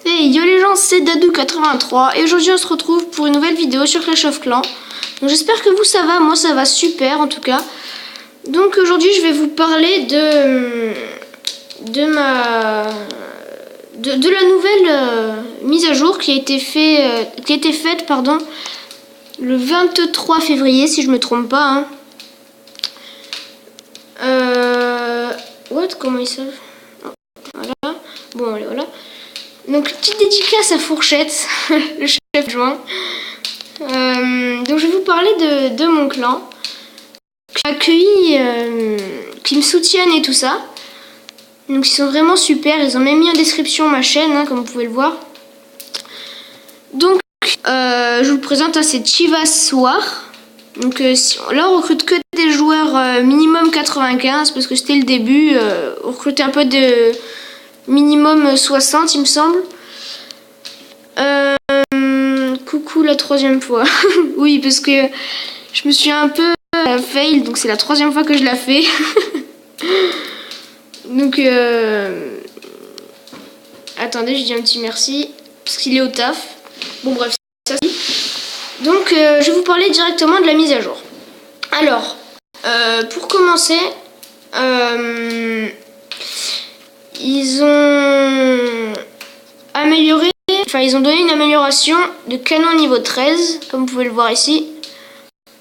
Hey yo les gens, c'est Dadou83 et aujourd'hui on se retrouve pour une nouvelle vidéo sur Clash of Clans. Donc j'espère que vous ça va, moi ça va super en tout cas. Donc aujourd'hui je vais vous parler de la nouvelle mise à jour qui a été faite le 23 février si je me trompe pas. Comment ils savent? Voilà. Bon allez voilà. Donc petite dédicace à Fourchette, le chef adjoint. Donc je vais vous parler de mon clan, qui m'a accueilli, qui me soutiennent et tout ça. Donc ils sont vraiment super, ils ont même mis en description ma chaîne, comme vous pouvez le voir. Donc je vous présente, c'est Chivas War. Donc là on recrute que des joueurs minimum 95 parce que c'était le début. On recrutait un peu de minimum 60 il me semble. Coucou la troisième fois. Oui parce que je me suis un peu fail, donc c'est la troisième fois que je la fais. Donc attendez, je dis un petit merci parce qu'il est au taf. Bon bref, ça c'est. Donc je vais vous parler directement de la mise à jour. Alors pour commencer, ils ont amélioré, ils ont donné une amélioration de canon niveau 13, comme vous pouvez le voir ici.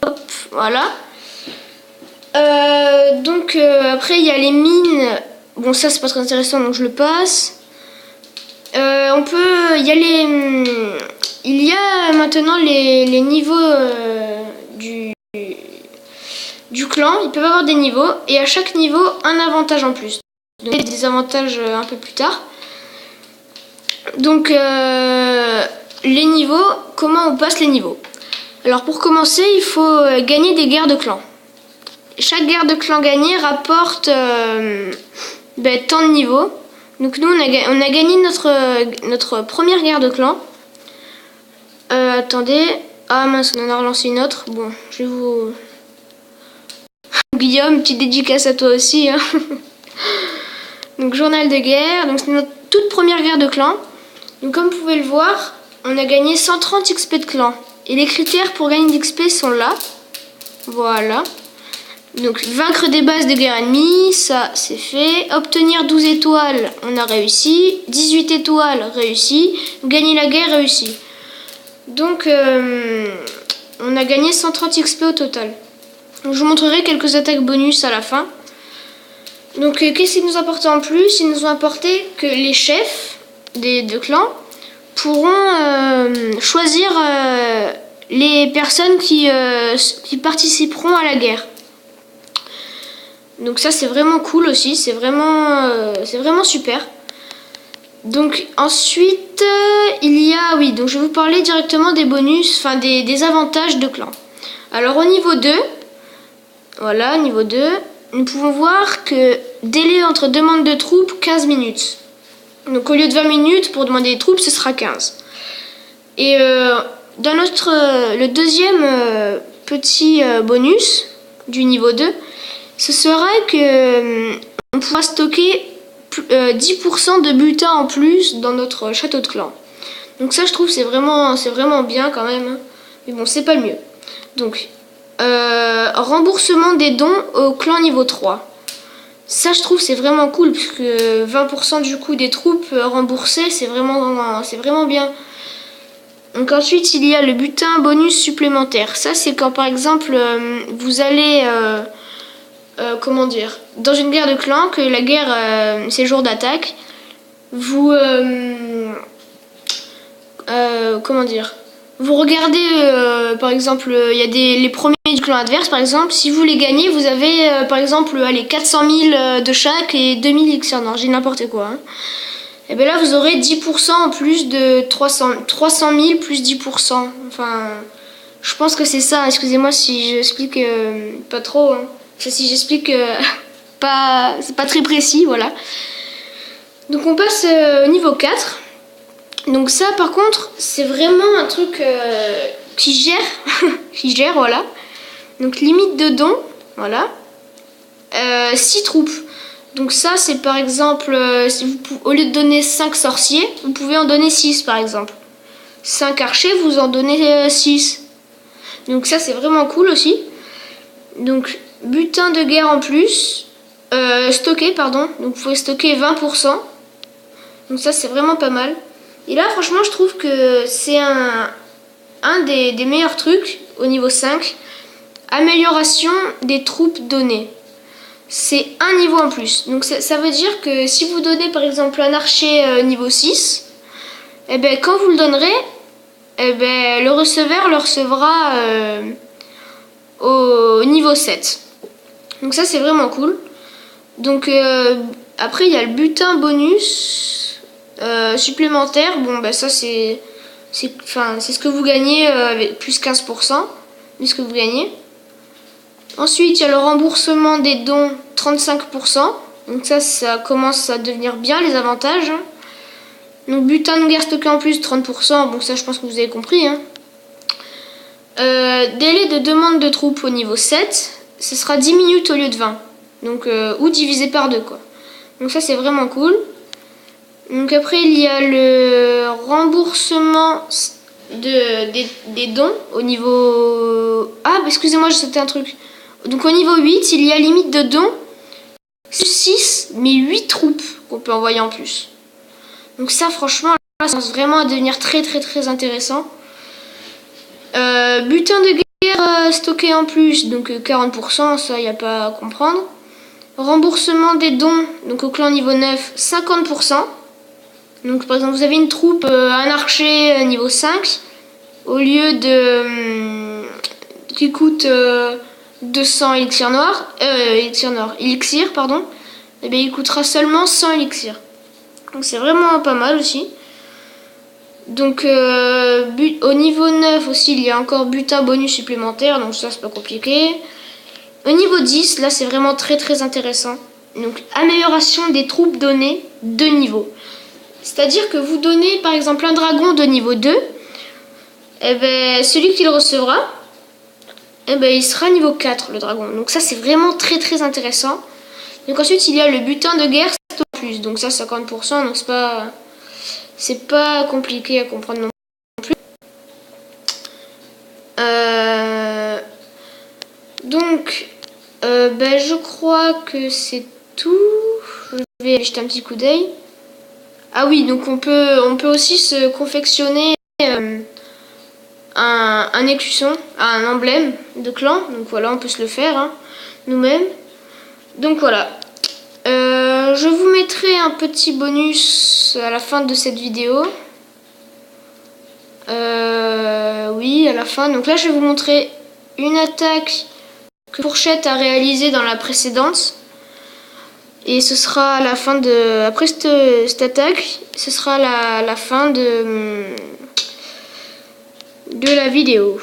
Hop, voilà. Donc après il y a les mines. Bon ça c'est pas très intéressant donc je le passe. Il y a maintenant les niveaux du clan. Ils peuvent avoir des niveaux et à chaque niveau un avantage en plus. Donc des avantages un peu plus tard. Donc les niveaux, comment on passe les niveaux? Alors pour commencer il faut gagner des guerres de clan. Chaque guerre de clan gagnée rapporte tant de niveaux. Donc nous on a gagné notre première guerre de clan. Attendez. Ah mince, on en a relancé une autre. Bon, je vais vous... Guillaume, petite dédicace à toi aussi. Hein. Donc journal de guerre. Donc c'est notre toute première guerre de clan. Donc comme vous pouvez le voir, on a gagné 130 XP de clan. Et les critères pour gagner d'XP sont là. Voilà. Donc vaincre des bases de guerre ennemies, ça c'est fait. Obtenir 12 étoiles, on a réussi. 18 étoiles, réussi. Gagner la guerre, réussi. Donc on a gagné 130 XP au total. Donc, je vous montrerai quelques attaques bonus à la fin. Donc qu'est-ce qu'ils nous apportent en plus? Ils nous ont apporté que les chefs de clans pourront choisir les personnes qui participeront à la guerre. Donc ça c'est vraiment cool aussi, c'est vraiment super. Donc ensuite il y a, oui, donc je vais vous parler directement des bonus, enfin des avantages de clan. Alors au niveau 2, voilà, niveau 2, nous pouvons voir que délai entre demande de troupes 15 minutes. Donc au lieu de 20 minutes pour demander des troupes, ce sera 15. Et dans le deuxième petit bonus du niveau 2, ce sera que on pourra stocker 10% de butin en plus dans notre château de clan. Donc ça je trouve c'est vraiment bien quand même. Mais bon c'est pas le mieux. Donc remboursement des dons au clan niveau 3. Ça je trouve c'est vraiment cool puisque 20% du coût des troupes remboursées c'est vraiment bien. Donc ensuite il y a le butin bonus supplémentaire. Ça c'est quand par exemple vous allez comment dire, dans une guerre de clan, que la guerre c'est jour d'attaque, vous comment dire, vous regardez par exemple il y a les premiers du clan adverse par exemple, si vous les gagnez vous avez par exemple allez, 400 000 de chaque et 2000 elixir d'or, j'ai n'importe quoi hein. Et bien là vous aurez 10% en plus de 300 000 plus 10%, enfin je pense que c'est ça, excusez-moi si j'explique pas trop hein. Si j'explique c'est pas très précis, voilà. Donc on passe au niveau 4. Donc ça par contre c'est vraiment un truc qui gère voilà. Donc limite de dons, voilà. 6 troupes. Donc ça, c'est par exemple, au lieu de donner 5 sorciers, vous pouvez en donner 6 par exemple. 5 archers, vous en donnez 6. Donc ça, c'est vraiment cool aussi. Donc, butin de guerre en plus. Stocker, pardon. Donc vous pouvez stocker 20%. Donc ça, c'est vraiment pas mal. Et là, franchement, je trouve que c'est un des meilleurs trucs au niveau 5. Amélioration des troupes données. C'est un niveau en plus. Donc ça veut dire que si vous donnez par exemple un archer niveau 6, et ben, quand vous le donnerez, et ben, le receveur le recevra au niveau 7. Donc ça, c'est vraiment cool. Donc après, il y a le butin bonus supplémentaire. Bon, ben ça, c'est ce que vous gagnez avec plus 15%, de ce que vous gagnez. Ensuite, il y a le remboursement des dons, 35%. Donc ça commence à devenir bien les avantages. Donc butin de guerre stocké en plus, 30%. Bon, ça, je pense que vous avez compris. Délai de demande de troupes au niveau 7, ce sera 10 minutes au lieu de 20. Donc, ou divisé par 2, quoi. Donc ça, c'est vraiment cool. Donc après, il y a le remboursement des dons au niveau... Ah, excusez-moi, j'ai sauté un truc. Donc au niveau 8, il y a limite de dons 6, mais 8 troupes qu'on peut envoyer en plus. Donc ça, franchement, là, ça commence vraiment à devenir très très très intéressant. Butin de guerre stocké en plus, donc 40%, ça, il n'y a pas à comprendre. Remboursement des dons, donc au clan niveau 9, 50%. Donc par exemple, vous avez une troupe, un archer niveau 5, au lieu de... qui coûte... 200 élixirs noirs, élixir, pardon, et bien il coûtera seulement 100 élixirs. Donc c'est vraiment pas mal aussi. Donc au niveau 9 aussi, il y a encore butin bonus supplémentaire, donc ça c'est pas compliqué. Au niveau 10, là c'est vraiment très très intéressant. Donc amélioration des troupes données de niveau. C'est-à-dire que vous donnez par exemple un dragon de niveau 2, et bien celui qui le recevra, eh ben, il sera niveau 4 le dragon. Donc ça c'est vraiment très très intéressant. Donc ensuite il y a le butin de guerre en plus. Donc ça 50%, donc c'est pas compliqué à comprendre non plus. Donc ben, je crois que c'est tout. Je vais jeter un petit coup d'œil. Ah oui, donc on peut aussi se confectionner un écusson, un emblème de clan. Donc voilà, on peut se le faire nous-mêmes. Donc voilà. Je vous mettrai un petit bonus à la fin de cette vidéo. Oui, à la fin. Donc là, je vais vous montrer une attaque que Fourchette a réalisée dans la précédente. Et ce sera à la fin de... Après cette attaque, ce sera la fin de la vidéo.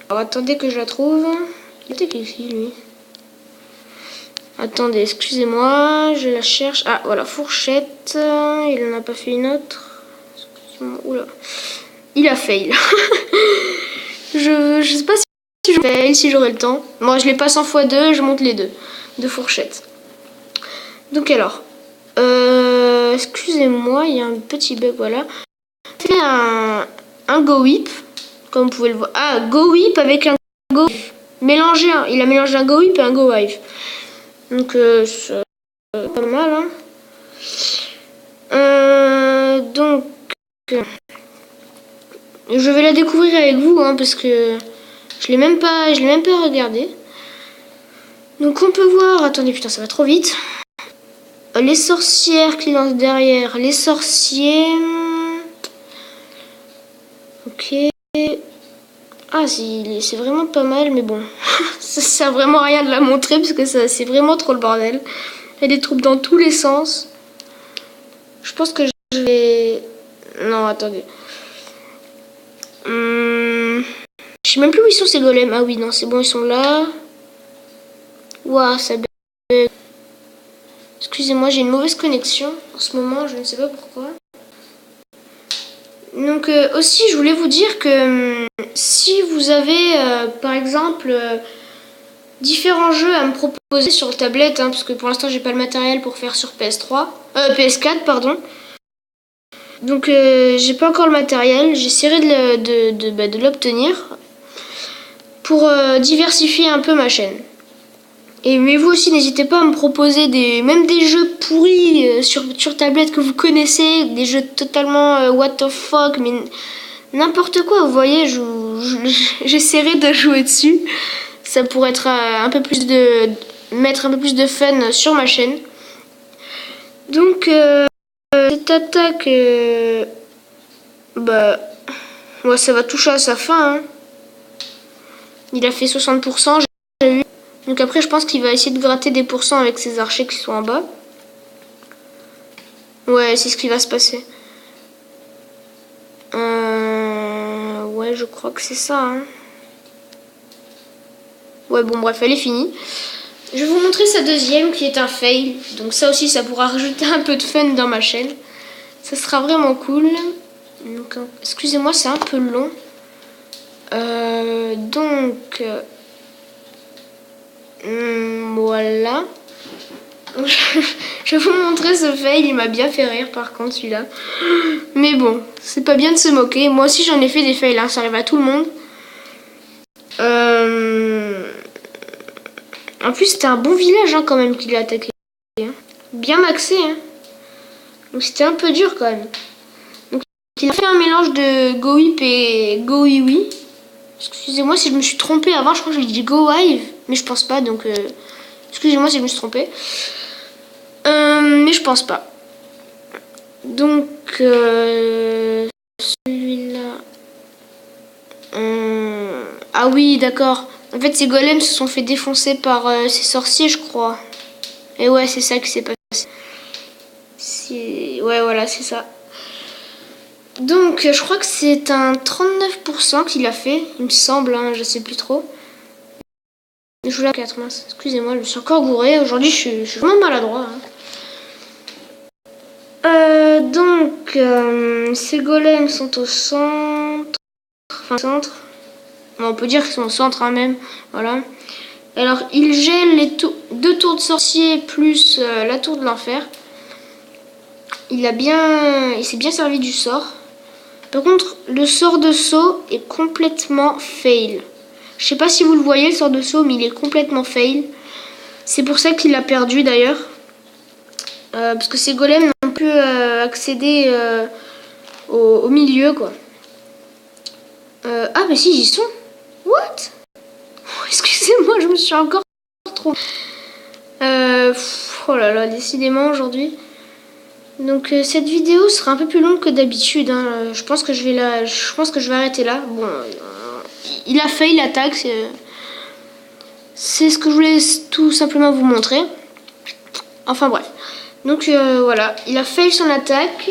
Alors attendez que je la trouve. Il était ici, lui. Attendez, excusez-moi, je la cherche. Ah, voilà, Fourchette. Il n'en a pas fait une autre. Oula. Il a fail. je sais pas si je fail, si j'aurai le temps. Moi, je les passe en x2, je monte les deux. De Fourchette. Donc alors. Excusez-moi, il y a un petit bug, voilà. Fait un Go Whip, comme vous pouvez le voir. Ah, Go Whip avec un Go Wave. Mélangé, il a mélangé un Go Whip et un Go Wave. Donc, c'est pas mal, donc, je vais la découvrir avec vous, parce que je l'ai même pas regardé. Donc, on peut voir. Attendez, putain, ça va trop vite. Les sorcières qui lancent derrière. Les sorciers. Ok. Ah, c'est vraiment pas mal, mais bon. Ça sert vraiment à rien de la montrer parce que c'est vraiment trop le bordel. Il y a des troupes dans tous les sens. Je pense que je vais... Non, attendez. Je sais même plus où ils sont ces golems. Ah oui, non, c'est bon, ils sont là. Ouah, ça bug. Excusez-moi, j'ai une mauvaise connexion en ce moment, je ne sais pas pourquoi. Donc aussi, je voulais vous dire que si vous avez, par exemple, différents jeux à me proposer sur tablette, hein, parce que pour l'instant j'ai pas le matériel pour faire sur PS4 pardon. Donc j'ai pas encore le matériel, j'essaierai de l'obtenir pour diversifier un peu ma chaîne. Mais vous aussi n'hésitez pas à me proposer même des jeux pourris sur tablette que vous connaissez, des jeux totalement what the fuck, mais n'importe quoi, vous voyez, j'essaierai de jouer dessus. Ça pourrait être mettre un peu plus de fun sur ma chaîne. Donc cette attaque, ouais, ça va toucher à sa fin. Hein. Il a fait 60%, j'ai eu. Donc après, je pense qu'il va essayer de gratter des pourcents avec ses archers qui sont en bas. Ouais, c'est ce qui va se passer. Ouais, je crois que c'est ça. Hein. Ouais, bon, bref, elle est finie. Je vais vous montrer sa deuxième qui est un fail. Donc ça aussi, ça pourra rajouter un peu de fun dans ma chaîne. Ça sera vraiment cool. Donc, excusez-moi, c'est un peu long. Voilà. Je vais vous montrer ce fail. Il m'a bien fait rire par contre celui-là. Mais bon, c'est pas bien de se moquer. Moi aussi j'en ai fait des fails, hein. Ça arrive à tout le monde. En plus c'était un bon village hein, quand même qu'il a attaqué. Bien maxé. Hein. Donc c'était un peu dur quand même. Donc il a fait un mélange de Go-Whip et Go-Iwi. Excusez-moi si je me suis trompée avant, je crois que j'ai dit Go-Hive. Mais je pense pas, donc excusez-moi si je me suis trompée. Mais je pense pas. Donc celui-là. Ah oui, d'accord. En fait, ces golems se sont fait défoncer par ces sorciers, je crois. Et ouais, c'est ça qui s'est passé. Ouais, voilà, c'est ça. Donc, je crois que c'est un 39% qu'il a fait, il me semble, hein, je sais plus trop. Je joue la 4 mince. Excusez-moi, je me suis encore gouré. Aujourd'hui, je suis vraiment maladroit. Hein. Donc, ces golems sont au centre. Enfin, centre. On peut dire qu'ils sont au centre hein, même. Voilà. Alors, il gèle les 2 tours de sorcier plus la tour de l'enfer. Il s'est bien servi du sort. Par contre, le sort de saut est complètement fail. Je sais pas si vous le voyez, le sort de saut, mais il est complètement fail. C'est pour ça qu'il a perdu d'ailleurs. Parce que ces golems n'ont pu accéder au milieu, quoi. Ah, mais si, ils y sont. What? Excusez-moi, je me suis encore trop... oh là là, décidément aujourd'hui. Donc cette vidéo sera un peu plus longue que d'habitude. Hein. Je pense que je vais arrêter là. Bon, il a fail l'attaque. C'est ce que je voulais tout simplement vous montrer. Enfin bref. Donc voilà, il a fail son attaque.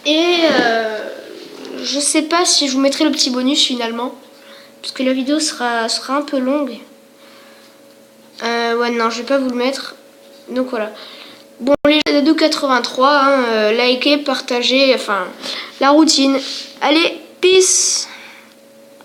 Et je sais pas si je vous mettrai le petit bonus finalement. Parce que la vidéo sera un peu longue. Ouais, non, je vais pas vous le mettre. Donc voilà. Bon, les jeux de 2,83, hein, likez, partagez, enfin, la routine. Allez, peace!